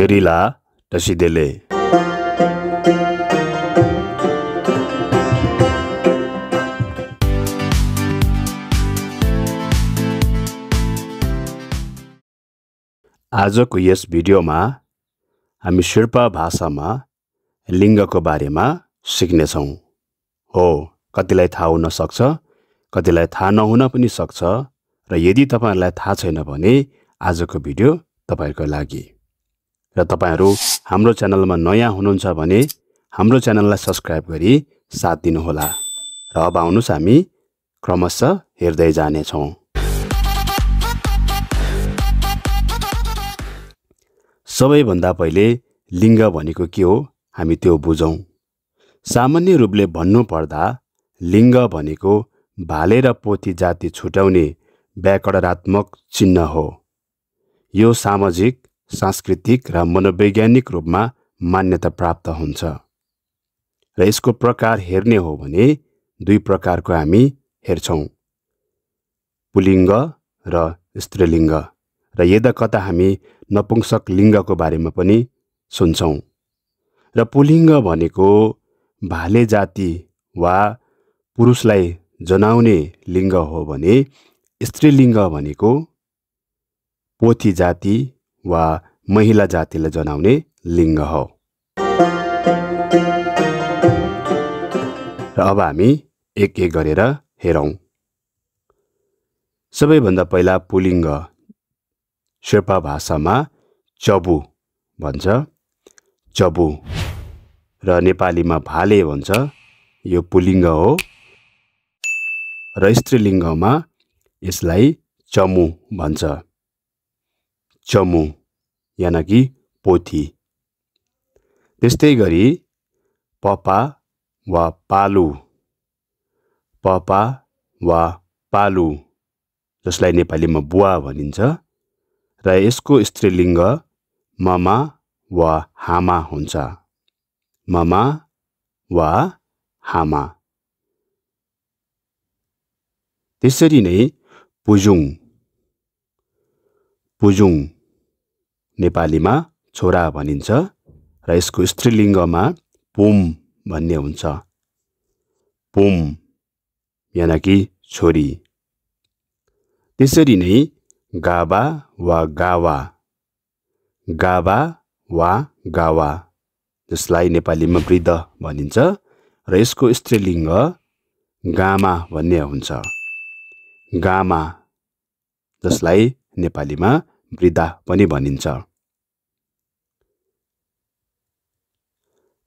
Gerila Tasidele. आजको यस भिडियोमा हामी शेर्पा भाषामा लिङ्गको बारेमा सिक्नेछौँ। हो, कतिलाई थाहा हुन सक्छ, कतिलाई थाहा नहुन पनि सक्छ, र यदि तपाईहरुलाई थाहा छैन भने आजको भिडियो तपाईहरुको लागि। र तपाईहरु हाम्रो च्यानलमा नयाँ हुनुहुन्छ भने हाम्रो च्यानललाई सब्स्क्राइब गरी साथ दिनुहोला। र अब आउनुस् हामी क्रमशः हेर्दै जानेछौँ। सबैभन्दा पहिले लिङ्ग भनेको के हो हामी त्यो बुझौं। सामान्य रूपले भन्नु पर्दा लिङ्ग भनेको भाले र पोथी जाति छुट्याउने व्याकरणात्मक चिन्ह हो। यो सामाजिक, सांस्कृतिक र मनोवैज्ञानिक रूपमा मान्यता प्राप्त हुन्छ। र यसको प्रकार हेर्ने हो भने दुई प्रकारको हामी हेर्छौं, पुल्लिङ्ग र स्त्रीलिङ्ग। र यदा कता हामी नपुंसक लिङ्गको बारेमा पनि सुन्छौं। र पुल्लिङ्ग भनेको भाले जाति वा पुरुषलाई जनाउने लिङ्ग हो भने स्त्रीलिङ्ग भनेको पोथी जाति वा महिला जातिलाई जनाउने लिङ्ग हो। र अब हामी एक एक गरेर हेरौं। सबैभन्दा पहिला पुल्लिङ्ग शेर्पा भाषामा चबु भन्छ, चबु। र नेपालीमा भाले भन्छ, यो पुल्लिङ्ग हो। र स्त्रीलिङ्गमा यसलाई चमु भन्छ, चमु यानि कि पोथी। त्यस्तै गरी पपा वा पालु, पपा वा पालु जसलाई नेपालीमा बुवा भनिन्छ, र यसको स्त्रीलिङ्ग ममा वा हामा हुन्छ, ममा वा हामा। त्यसरी नै पुजुङ, पुजुङ नेपालीमा छोरा भनिन्छ, र यसको स्त्रीलिङ्गमा पुम भन्ने हुन्छ, पुम यानि कि छोरी। त्यसरी नै गाबा वा गावा, गाबा वा गावा जसलाई नेपालीमा वृद्ध भनिन्छ, र यसको स्त्रीलिङ्ग गामा भन्ने हुन्छ, गामा जसलाई नेपालीमा वृद्धा पनि भनिन्छ।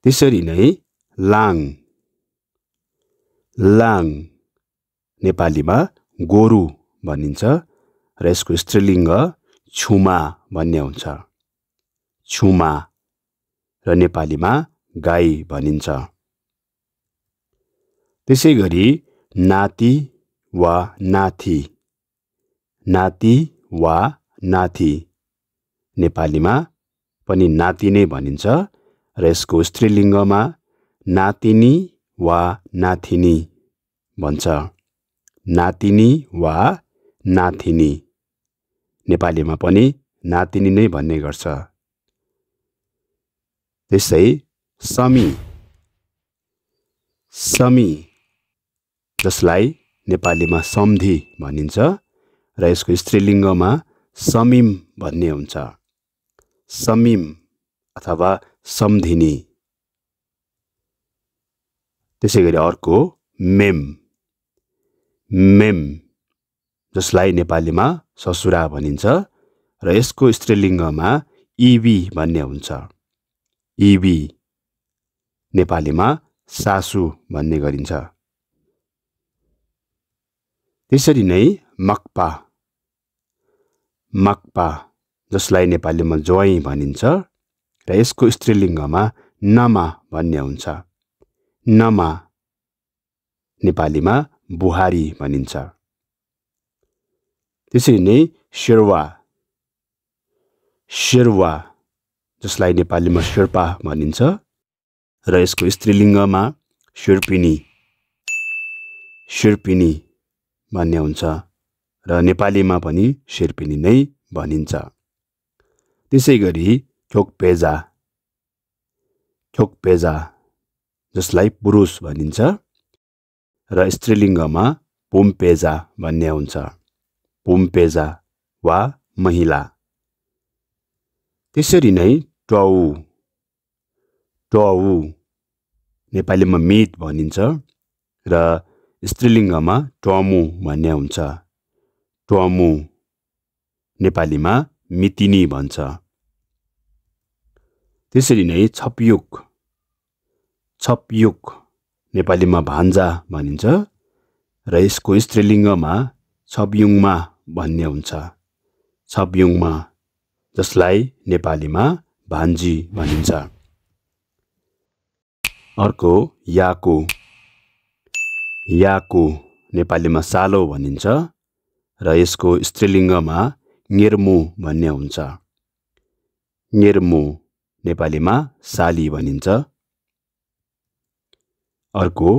त्यसरी नै लाङ, लाङ नेपालीमा गोरु भनिन्छ, र यसको स्त्रीलिङ्ग छुमा भन्ने हुन्छ, छुमा, र नेपालीमा गाई भनिन्छ। त्यसै गरी नाति वा नाथी, नाति वा नाथी नेपालीमा पनि नाति नै भनिन्छ, र यसको स्त्रीलिङ्गमा नातिनी वा नाथिनी भन्छ, नातिनी वा नाथिनी नेपालीमा पनि नातिनी नै भन्ने गर्छ। त्यसै समी, समी जसलाई नेपालीमा सम्धी भनिन्छ, र यसको स्त्रीलिङ्गमा समिम भन्ने हुन्छ, समिम अथवा सम्धिनी। त्यसै गरी अर्को मेम, मेम जसलाई नेपालीमा ससुरा भनिन्छ, र यसको स्त्रीलिङ्गमा इबी भन्ने हुन्छ, इबी नेपालीमा सासु भन्ने गरिन्छ। त्यसरी नै मक्पा, मक्पा जसलाई नेपालीमा ज्वाइँ भनिन्छ, र यसको स्त्रीलिङ्गमा नमा भन्ने हुन्छ, नमा नेपालीमा बुहारी भनिन्छ। त्यसरी नै शेरवा, शेरवा जसलाई नेपालीमा शेर्पा भनिन्छ, र यसको स्त्रीलिङ्गमा शेर्पिनी, शेर्पिनी भन्ने हुन्छ, र नेपालीमा पनि शेर्पिनी नै भनिन्छ। त्यसै गरी ख्योक्पेजा ख्योक्पेजा जसलाई पुरुष भनिन्छ र स्त्रीलिङ्गमा पुम्पेजा भन्ने हुन्छ पुम्पेजा वा महिला त्यसरी नै ट्वाउ ट्वाउ नेपालीमा मित भनिन्छ र स्त्रीलिङ्गमा ट्वामु भन्ने हुन्छ ट्वामु नेपालीमा मितिनी भन्छ त्यसरी नै छपयुक छपयुक नेपालीमा भान्जा भनिन्छ र यसको स्त्रीलिङ्गमा छपयुङमा भन्ने हुन्छ छपयुङमा जसलाई नेपालीमा भान्जी भनिन्छ अर्को याकु याकु नेपालीमा सालो भनिन्छ र यसको स्त्रीलिङ्गमा ङेर्मु भन्ने हुन्छ ङेर्मु नेपालीमा साली भनिन्छ अर्को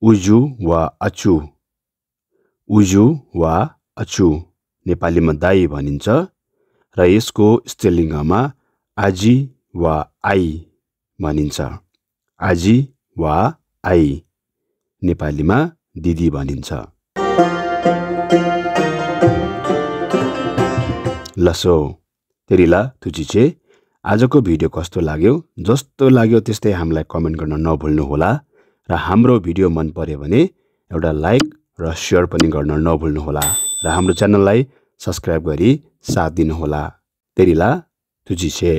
उजु वा अचु उजु वा अचु नेपालीमा दाई भनिन्छ र यसको स्त्रीलिङ्गमा आजी वा आई भनिन्छ आजी वा आई नेपालीमा दिदी भनिन्छ लसो तेरिला तुजिचे आजको भिडियो कस्तो लाग्यो जस्तो लाग्यो त्यस्तै हामीलाई कमेन्ट गर्न नभुल्नुहोला र हाम्रो भिडियो मन पर्यो भने एउटा लाइक र शेयर पनि गर्न नभुल्नुहोला र हाम्रो च्यानललाई सब्स्क्राइब गरी साथ दिनुहोला तेरिला तुजिचे